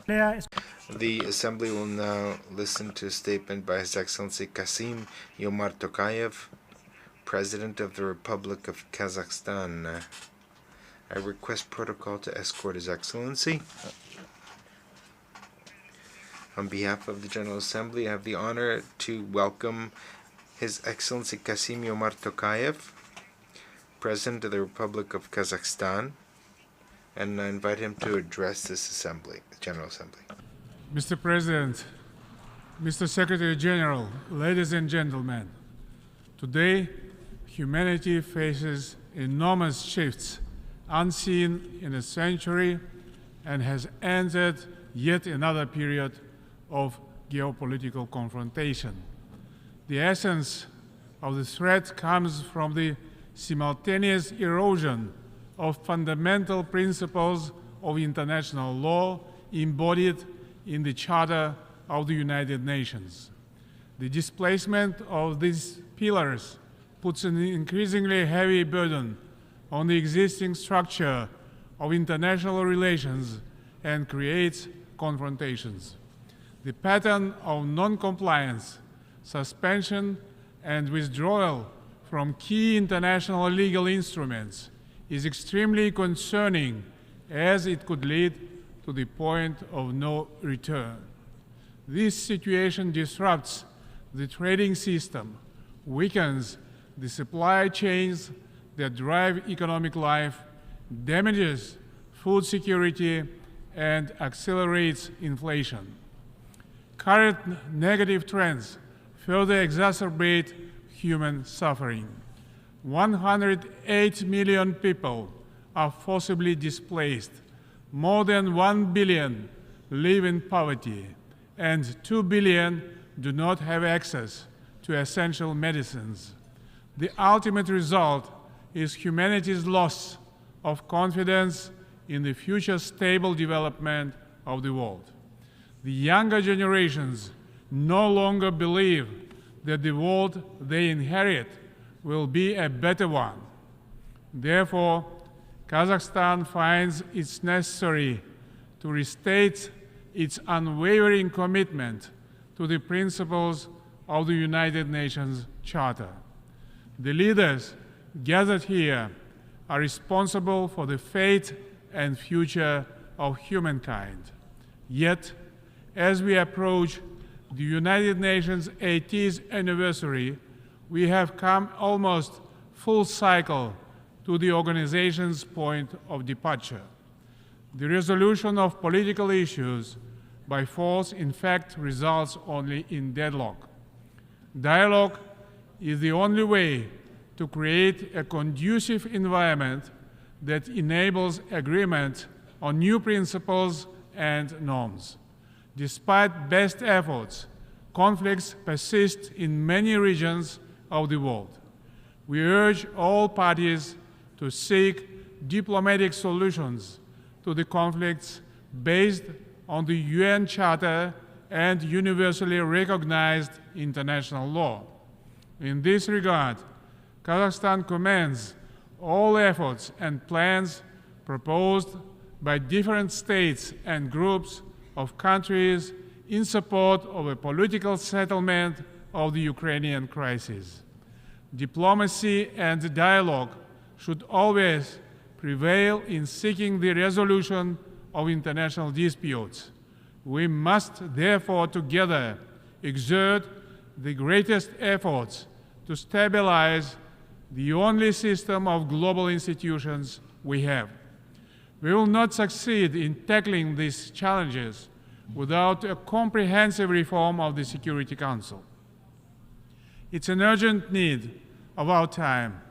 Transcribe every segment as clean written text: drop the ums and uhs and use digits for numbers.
The Assembly will now listen to a statement by His Excellency Casiim-Jomart Tokayev, President of the Republic of Kazakhstan. I request protocol to escort His Excellency. On behalf of the General Assembly, I have the honor to welcome His Excellency Casiim-Jomart Tokayev, President of the Republic of Kazakhstan, and I invite him to address this Assembly, the General Assembly. Mr. President, Mr. Secretary General, ladies and gentlemen, today humanity faces enormous shifts unseen in a century and has entered yet another period of geopolitical confrontation. The essence of the threat comes from the simultaneous erosion of fundamental principles of international law embodied in the Charter of the United Nations. The displacement of these pillars puts an increasingly heavy burden on the existing structure of international relations and creates confrontations. The pattern of non-compliance, suspension, and withdrawal from key international legal instruments is extremely concerning, as it could lead to the point of no return. This situation disrupts the trading system, weakens the supply chains that drive economic life, damages food security, and accelerates inflation. Current negative trends further exacerbate human suffering. 108 million people are forcibly displaced. More than 1 billion live in poverty, and 2 billion do not have access to essential medicines. The ultimate result is humanity's loss of confidence in the future stable development of the world. The younger generations no longer believe that the world they inherit will be a better one. Therefore, Kazakhstan finds it necessary to restate its unwavering commitment to the principles of the United Nations Charter. The leaders gathered here are responsible for the fate and future of humankind. Yet, as we approach the United Nations 80th anniversary, we have come almost full cycle to the organization's point of departure. The resolution of political issues by force, in fact, results only in deadlock. Dialogue is the only way to create a conducive environment that enables agreement on new principles and norms. Despite best efforts, conflicts persist in many regions of the world. We urge all parties to seek diplomatic solutions to the conflicts based on the UN Charter and universally recognized international law. In this regard, Kazakhstan commends all efforts and plans proposed by different states and groups of countries in support of a political settlement of the Ukrainian crisis. Diplomacy and dialogue should always prevail in seeking the resolution of international disputes. We must therefore together exert the greatest efforts to stabilize the only system of global institutions we have. We will not succeed in tackling these challenges without a comprehensive reform of the Security Council. It's an urgent need of our time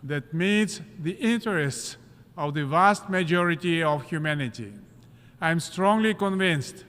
that meets the interests of the vast majority of humanity. I am strongly convinced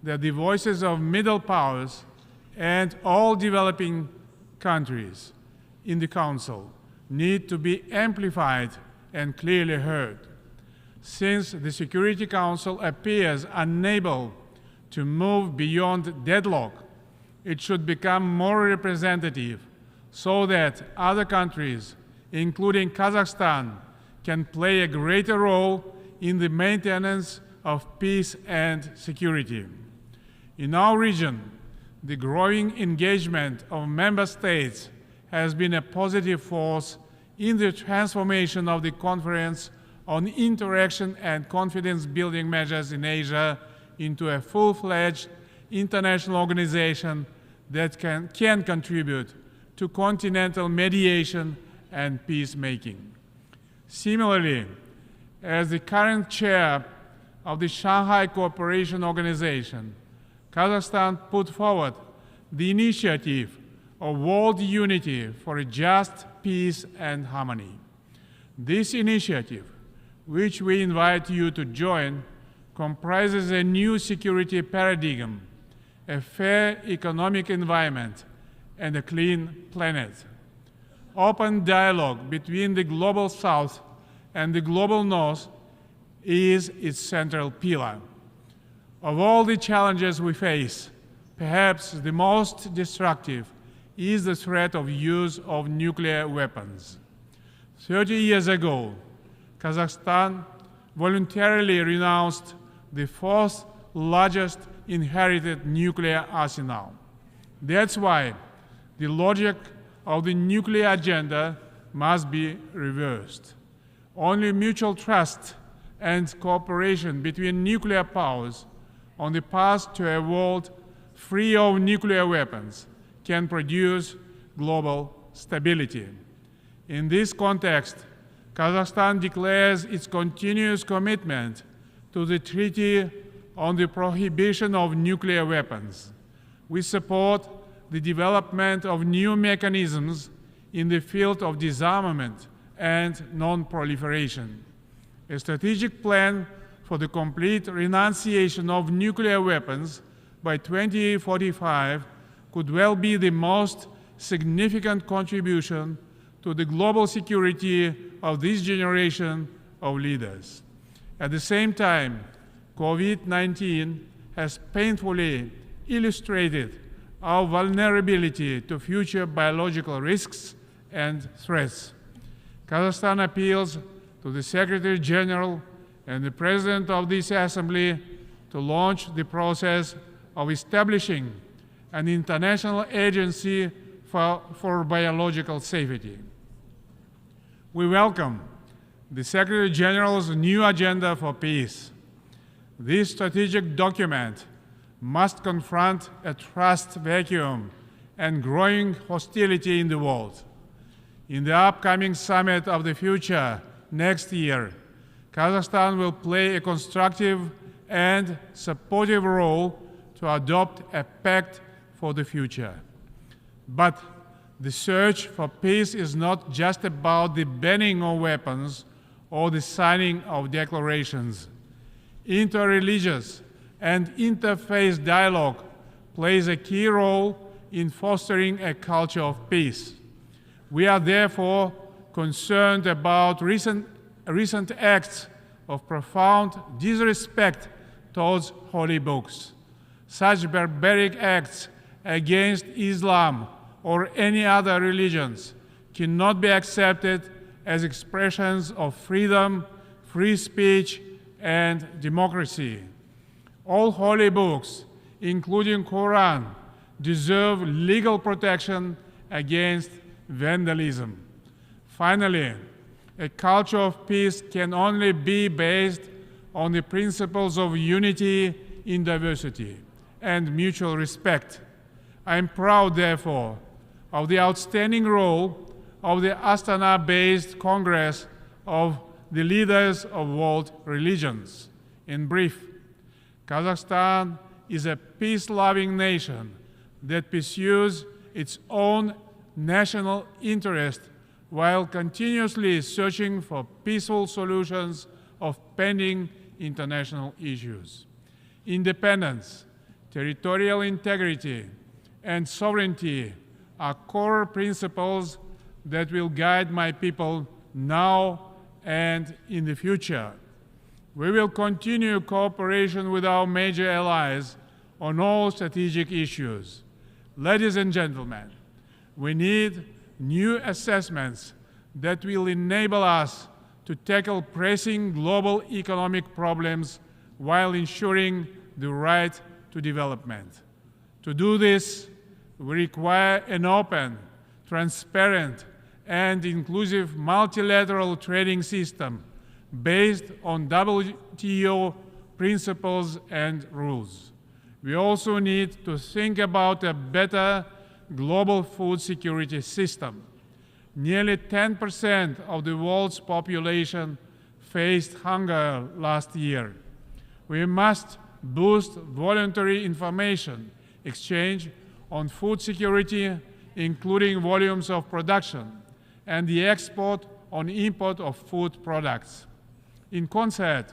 that the voices of middle powers and all developing countries in the Council need to be amplified and clearly heard. Since the Security Council appears unable to move beyond deadlock, it should become more representative so that other countries, including Kazakhstan, can play a greater role in the maintenance of peace and security. In our region, the growing engagement of member states has been a positive force in the transformation of the Conference on Interaction and Confidence-Building Measures in Asia into a full-fledged international organization that can contribute to continental mediation and peacemaking. Similarly, as the current chair of the Shanghai Cooperation Organization, Kazakhstan put forward the initiative of World Unity for a Just Peace and Harmony. This initiative, which we invite you to join, comprises a new security paradigm, a fair economic environment, and a clean planet. Open dialogue between the Global South and the Global North is its central pillar. Of all the challenges we face, perhaps the most destructive is the threat of use of nuclear weapons. 30 years ago, Kazakhstan voluntarily renounced the fourth largest inherited nuclear arsenal. That's why the logic of the nuclear agenda must be reversed. Only mutual trust and cooperation between nuclear powers on the path to a world free of nuclear weapons can produce global stability. In this context, Kazakhstan declares its continuous commitment to the Treaty on the Prohibition of Nuclear Weapons. We support the development of new mechanisms in the field of disarmament and non-proliferation. A strategic plan for the complete renunciation of nuclear weapons by 2045 could well be the most significant contribution to the global security of this generation of leaders. At the same time, COVID-19 has painfully illustrated our vulnerability to future biological risks and threats. Kazakhstan appeals to the Secretary General and the President of this Assembly to launch the process of establishing an international agency for biological safety. We welcome the Secretary General's new agenda for peace. This strategic document must confront a trust vacuum and growing hostility in the world. In the upcoming Summit of the Future next year, Kazakhstan will play a constructive and supportive role to adopt a pact for the future. But the search for peace is not just about the banning of weapons or the signing of declarations. Interreligious and interfaith dialogue plays a key role in fostering a culture of peace. We are therefore concerned about recent acts of profound disrespect towards holy books. Such barbaric acts against Islam or any other religions cannot be accepted as expressions of freedom, free speech, and democracy. All holy books, including Quran, deserve legal protection against vandalism. Finally, a culture of peace can only be based on the principles of unity in diversity and mutual respect. I am proud, therefore, of the outstanding role of the Astana-based Congress of the leaders of world religions. In brief, Kazakhstan is a peace-loving nation that pursues its own national interest while continuously searching for peaceful solutions of pending international issues. Independence, territorial integrity, and sovereignty are core principles that will guide my people now and in the future. We will continue cooperation with our major allies on all strategic issues. Ladies and gentlemen, we need new assessments that will enable us to tackle pressing global economic problems while ensuring the right to development. To do this, we require an open, transparent, and inclusive multilateral trading system based on WTO principles and rules. We also need to think about a better global food security system. Nearly 10% of the world's population faced hunger last year. We must boost voluntary information exchange on food security, including volumes of production, and the export or import of food products. In concert,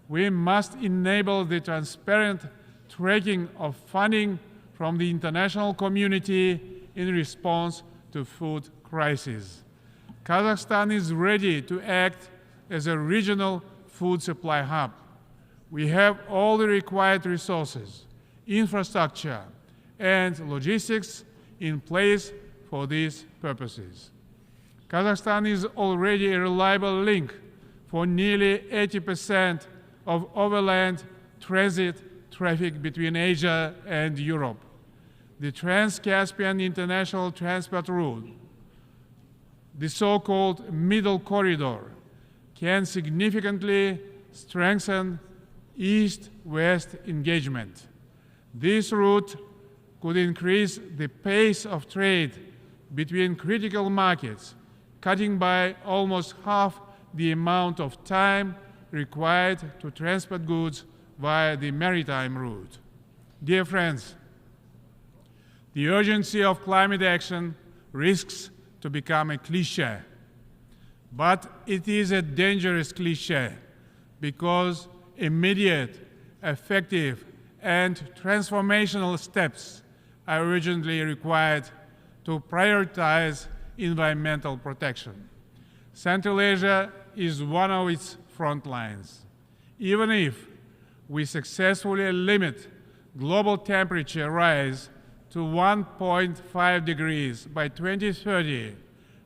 we must enable the transparent tracking of funding from the international community in response to food crisis. Kazakhstan is ready to act as a regional food supply hub. We have all the required resources, infrastructure, and logistics in place for these purposes. Kazakhstan is already a reliable link for nearly 80% of overland transit traffic between Asia and Europe. The Trans-Caspian International Transport Route, the so-called Middle Corridor, can significantly strengthen East-West engagement. This route could increase the pace of trade between critical markets, cutting by almost half the amount of time required to transport goods via the maritime route. Dear friends, the urgency of climate action risks to become a cliché. But it is a dangerous cliché because immediate, effective, and transformational steps are urgently required to prioritize environmental protection. Central Asia is one of its front lines. Even if we successfully limit global temperature rise to 1.5 degrees by 2030,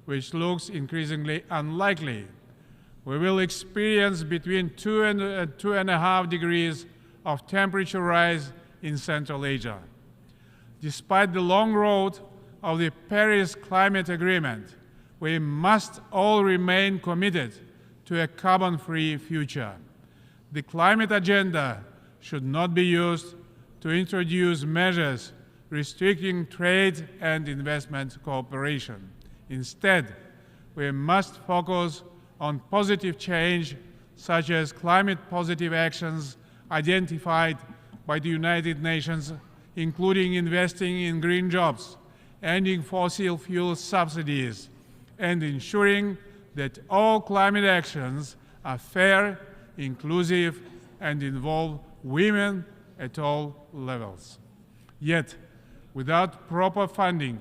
which looks increasingly unlikely, we will experience between 2 and 2.5 degrees of temperature rise in Central Asia. Despite the long road of the Paris Climate Agreement, we must all remain committed to a carbon-free future. The climate agenda should not be used to introduce measures restricting trade and investment cooperation. Instead, we must focus on positive change, such as climate-positive actions identified by the United Nations, including investing in green jobs, ending fossil fuel subsidies, and ensuring that all climate actions are fair, inclusive, and involve women at all levels. Yet, without proper funding,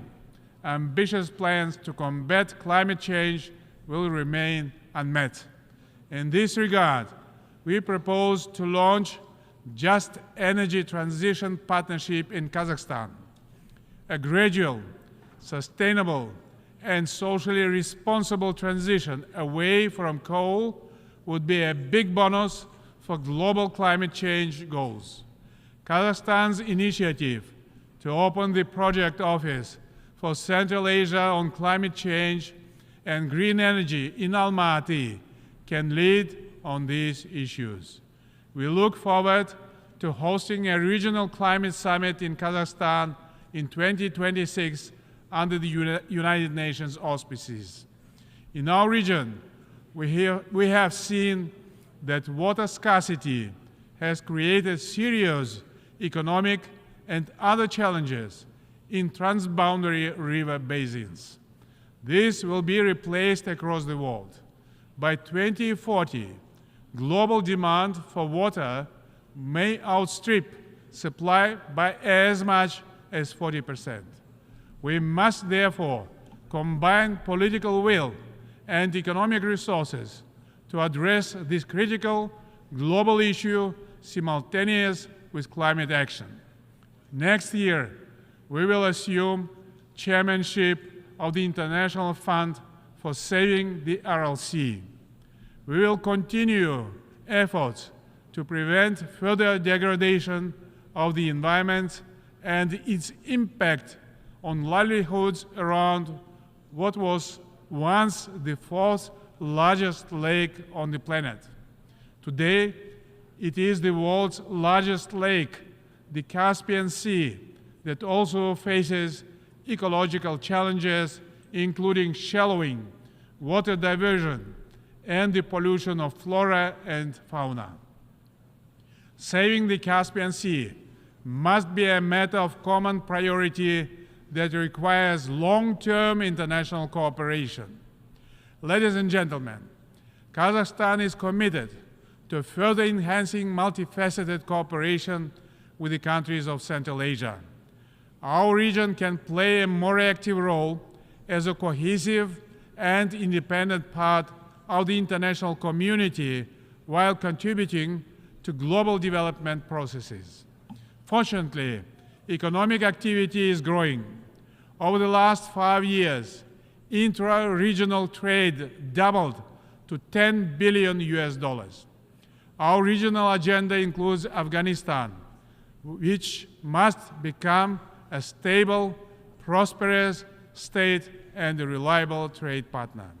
ambitious plans to combat climate change will remain unmet. In this regard, we propose to launch Just Energy Transition Partnership in Kazakhstan, a gradual, sustainable, and socially responsible transition away from coal would be a big bonus for global climate change goals. Kazakhstan's initiative to open the project office for Central Asia on climate change and green energy in Almaty can lead on these issues. We look forward to hosting a regional climate summit in Kazakhstan in 2026 under the United Nations auspices. In our region, we have seen that water scarcity has created serious economic and other challenges in transboundary river basins. This will be replaced across the world. By 2040, global demand for water may outstrip supply by as much as 40%. We must therefore combine political will and economic resources to address this critical global issue simultaneous with climate action. Next year, we will assume chairmanship of the International Fund for Saving the Aral Sea. We will continue efforts to to prevent further degradation of the environment and its impact on livelihoods around what was once the fourth largest lake on the planet. Today, it is the world's largest lake, the Caspian Sea, that also faces ecological challenges, including shallowing, water diversion, and the pollution of flora and fauna. Saving the Caspian Sea must be a matter of common priority that requires long-term international cooperation. Ladies and gentlemen, Kazakhstan is committed to further enhancing multifaceted cooperation with the countries of Central Asia. Our region can play a more active role as a cohesive and independent part of the international community while contributing to global development processes. Fortunately, economic activity is growing. Over the last 5 years, intra-regional trade doubled to $10 billion US. Our regional agenda includes Afghanistan, which must become a stable, prosperous state and a reliable trade partner.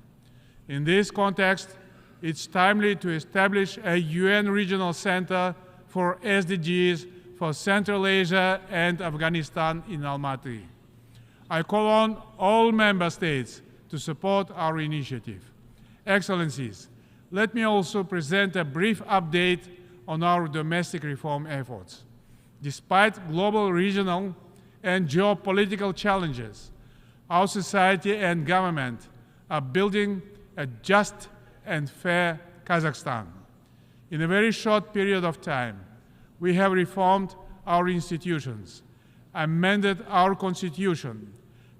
In this context, it's timely to establish a UN regional center for SDGs for Central Asia and Afghanistan in Almaty. I call on all member states to support our initiative. Excellencies, let me also present a brief update on our domestic reform efforts. Despite global, regional, and geopolitical challenges, our society and government are building a just and fair Kazakhstan. In a very short period of time, we have reformed our institutions, amended our constitution,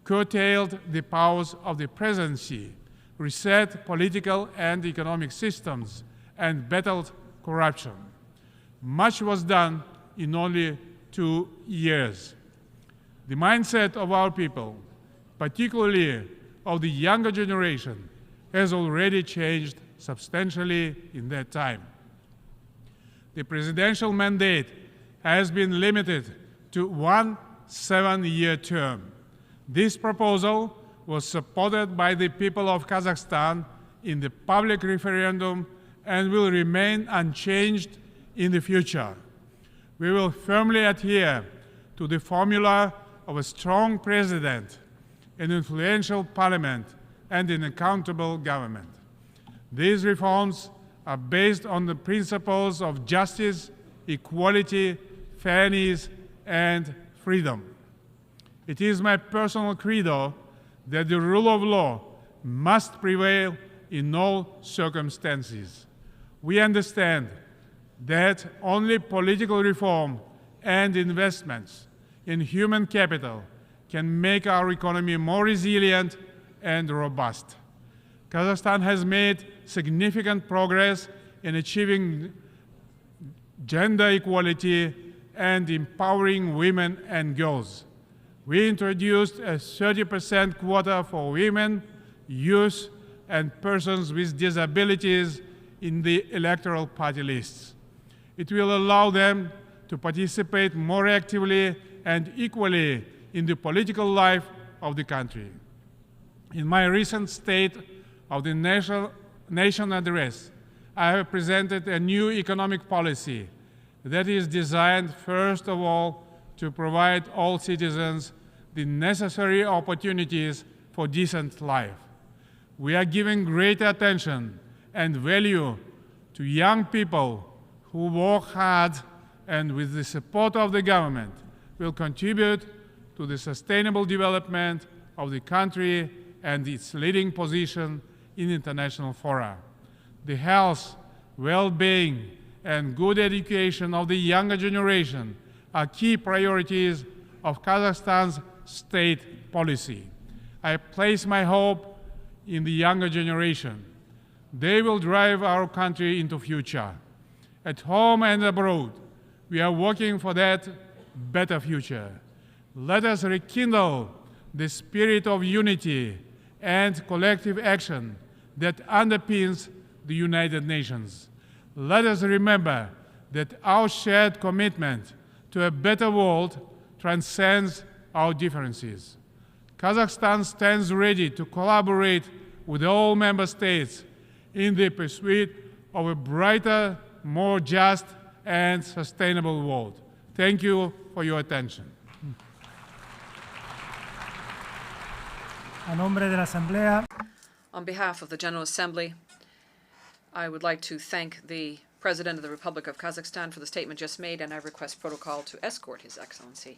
curtailed the powers of the presidency, reset political and economic systems, and battled corruption. Much was done in only 2 years. The mindset of our people, particularly of the younger generation, has already changed substantially in that time. The presidential mandate has been limited to 1 7-year term. This proposal was supported by the people of Kazakhstan in the public referendum and will remain unchanged in the future. We will firmly adhere to the formula of a strong president, an influential parliament, and an accountable government. These reforms are based on the principles of justice, equality, fairness, and freedom. It is my personal credo that the rule of law must prevail in all circumstances. We understand that only political reform and investments in human capital can make our economy more resilient and robust. Kazakhstan has made significant progress in achieving gender equality and empowering women and girls. We introduced a 30% quota for women, youth, and persons with disabilities in the electoral party lists. It will allow them to participate more actively and equally in the political life of the country. In my recent State of the Nation address, I have presented a new economic policy that is designed, first of all, to provide all citizens the necessary opportunities for decent life. We are giving great attention and value to young people who work hard and, with the support of the government, will contribute to the sustainable development of the country and its leading position in international fora. The health, well-being, and good education of the younger generation are key priorities of Kazakhstan's state policy. I place my hope in the younger generation. They will drive our country into the future. At home and abroad, we are working for that better future. Let us rekindle the spirit of unity and collective action that underpins the United Nations. Let us remember that our shared commitment to a better world transcends our differences. Kazakhstan stands ready to collaborate with all member states in the pursuit of a brighter, more just, and sustainable world. Thank you for your attention. A nombre de la Asamblea, On behalf of the General Assembly, I would like to thank the President of the Republic of Kazakhstan for the statement just made, and I request protocol to escort His Excellency.